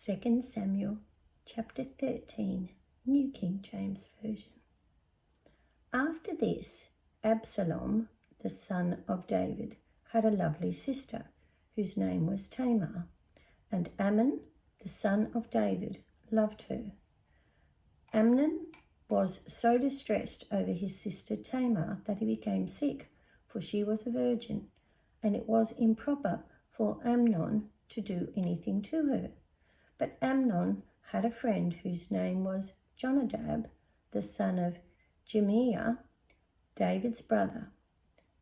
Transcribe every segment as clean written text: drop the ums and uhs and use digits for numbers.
2 Samuel chapter 13, New King James Version. After this, Absalom, the son of David, had a lovely sister, whose name was Tamar, and Amnon, the son of David, loved her. Amnon was so distressed over his sister Tamar that he became sick, for she was a virgin, and it was improper for Amnon to do anything to her. But Amnon had a friend whose name was Jonadab, the son of Shimeah, David's brother.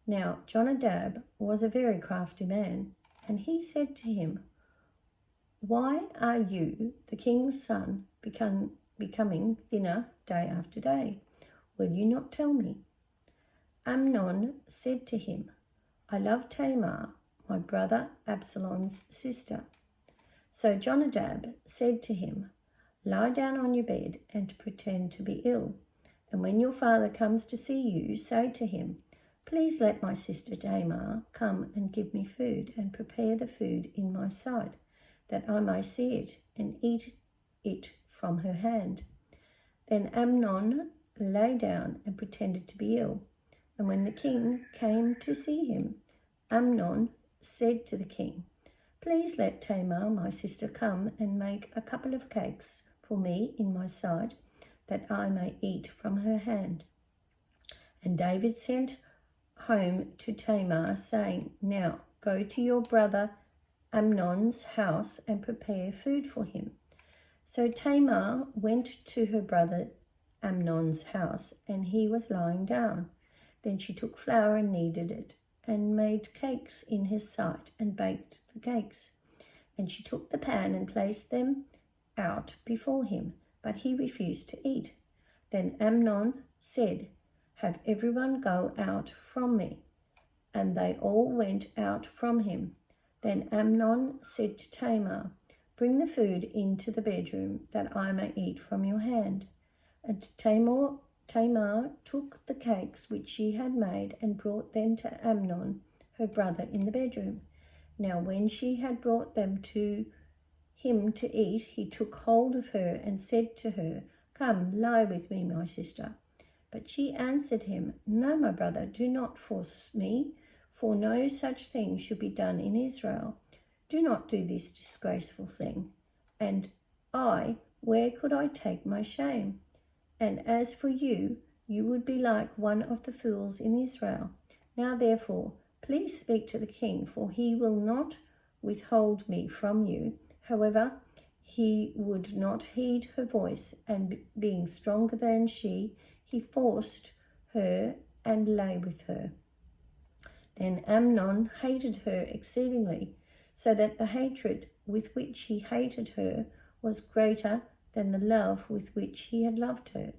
Now Jonadab was a very crafty man, and he said to him, "Why are you, the king's son, becoming thinner day after day? Will you not tell me?" Amnon said to him, "I love Tamar, my brother Absalom's sister." So Jonadab said to him, "Lie down on your bed and pretend to be ill. And when your father comes to see you, say to him, 'Please let my sister Tamar come and give me food and prepare the food in my sight, that I may see it and eat it from her hand.'" Then Amnon lay down and pretended to be ill. And when the king came to see him, Amnon said to the king, "Please let Tamar, my sister, come and make a couple of cakes for me in my sight, that I may eat from her hand." And David sent home to Tamar, saying, "Now go to your brother Amnon's house and prepare food for him." So Tamar went to her brother Amnon's house, and he was lying down. Then she took flour and kneaded it, and made cakes in his sight, and baked the cakes. And she took the pan and placed them out before him, but he refused to eat. Then Amnon said, "Have everyone go out from me." And they all went out from him. Then Amnon said to Tamar, "Bring the food into the bedroom, that I may eat from your hand." And Tamar took the cakes which she had made and brought them to Amnon, her brother, in the bedroom. Now when she had brought them to him to eat, he took hold of her and said to her, "Come, lie with me, my sister." But she answered him, "No, my brother, do not force me, for no such thing should be done in Israel. Do not do this disgraceful thing. And where could I take my shame? And as for you, you would be like one of the fools in Israel. Now therefore, please speak to the king, for he will not withhold me from you." However, he would not heed her voice, and being stronger than she, he forced her and lay with her. Then Amnon hated her exceedingly, so that the hatred with which he hated her was greater than the love with which he had loved her.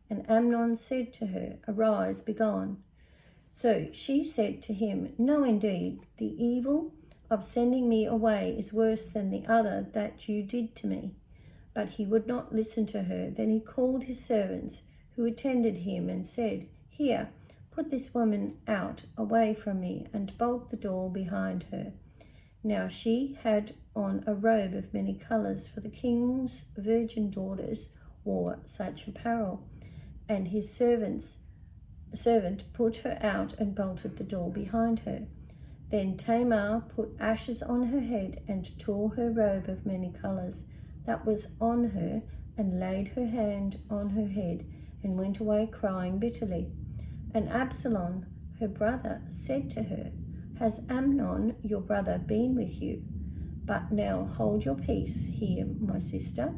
And Amnon said to her, "Arise, be gone." So she said to him, "No, indeed, the evil of sending me away is worse than the other that you did to me." But he would not listen to her. Then he called his servants who attended him and said, "Here, put this woman out away from me, and bolt the door behind her." Now she had on a robe of many colours, for the king's virgin daughters wore such apparel. And his servant put her out and bolted the door behind her. Then Tamar put ashes on her head and tore her robe of many colours that was on her, and laid her hand on her head, and went away crying bitterly. And Absalom, her brother, said to her, "Has Amnon, your brother, been with you? But now hold your peace here, my sister.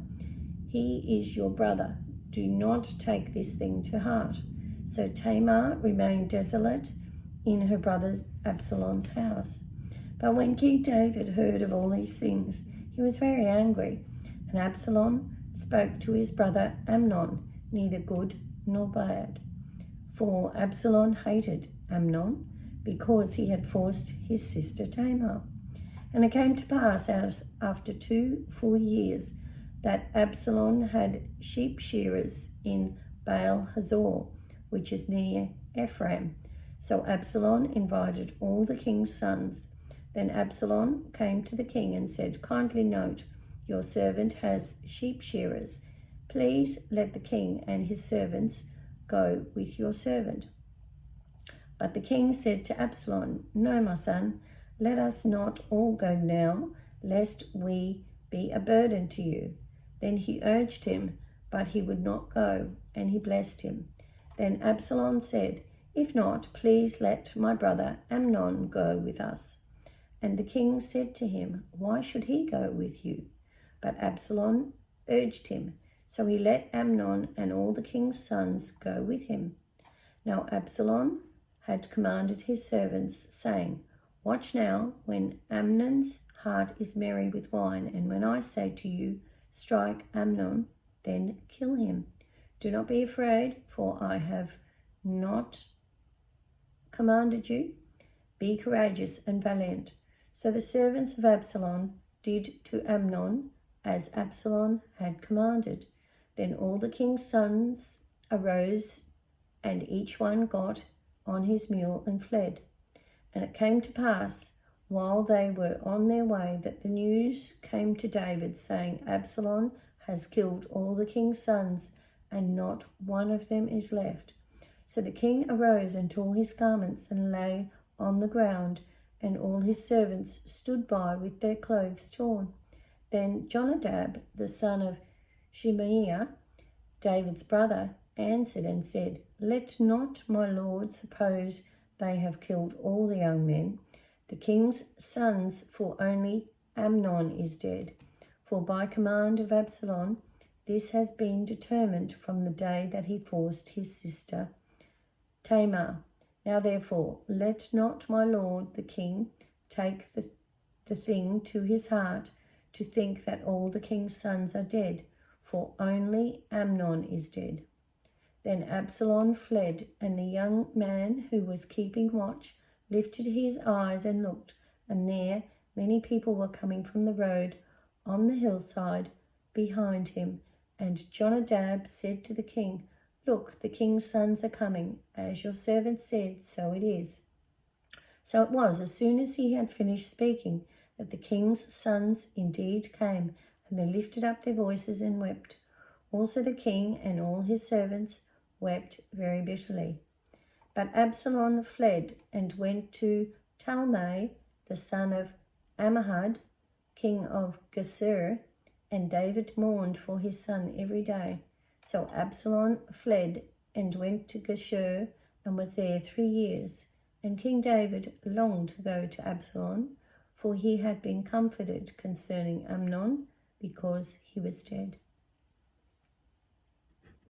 He is your brother. Do not take this thing to heart." So Tamar remained desolate in her brother Absalom's house. But when King David heard of all these things, he was very angry. And Absalom spoke to his brother Amnon, neither good nor bad. For Absalom hated Amnon, because he had forced his sister Tamar. And it came to pass after 2 full years that Absalom had sheep shearers in Baal Hazor, which is near Ephraim. So Absalom invited all the king's sons. Then Absalom came to the king and said, "Kindly note Your servant has sheep shearers. Please let the king and his servants go with your servant." But the king said to Absalom, "No, my son, let us not all go now, lest we be a burden to you." Then he urged him, but he would not go, and he blessed him. Then Absalom said, "If not, please let my brother Amnon go with us." And the king said to him, "Why should he go with you?" But Absalom urged him, so he let Amnon and all the king's sons go with him. Now Absalom had commanded his servants, saying, "Watch now when Amnon's heart is merry with wine, and when I say to you, 'Strike Amnon,' then kill him. Do not be afraid, for I have not commanded you. Be courageous and valiant." So the servants of Absalom did to Amnon as Absalom had commanded. Then all the king's sons arose, and each one got on his mule and fled. And it came to pass, while they were on their way, that the news came to David, saying, "Absalom has killed all the king's sons, and not one of them is left." So the king arose and tore his garments and lay on the ground, and all his servants stood by with their clothes torn. Then Jonadab, the son of Shimeah, David's brother, answered and said, "Let not my lord suppose they have killed all the young men, the king's sons, for only Amnon is dead. For by command of Absalom, this has been determined from the day that he forced his sister Tamar. Now therefore, let not my lord the king take the thing to his heart to think that all the king's sons are dead, for only Amnon is dead." Then Absalom fled, and the young man who was keeping watch lifted his eyes and looked, and there many people were coming from the road on the hillside behind him. And Jonadab said to the king, "Look, the king's sons are coming. As your servant said, so it is." So it was, as soon as he had finished speaking, that the king's sons indeed came, and they lifted up their voices and wept. Also the king and all his servants wept very bitterly. But Absalom fled and went to Talmai, the son of Ammihud, king of Geshur, and David mourned for his son every day. So Absalom fled and went to Geshur and was there 3 years. And King David longed to go to Absalom, for he had been comforted concerning Amnon, because he was dead.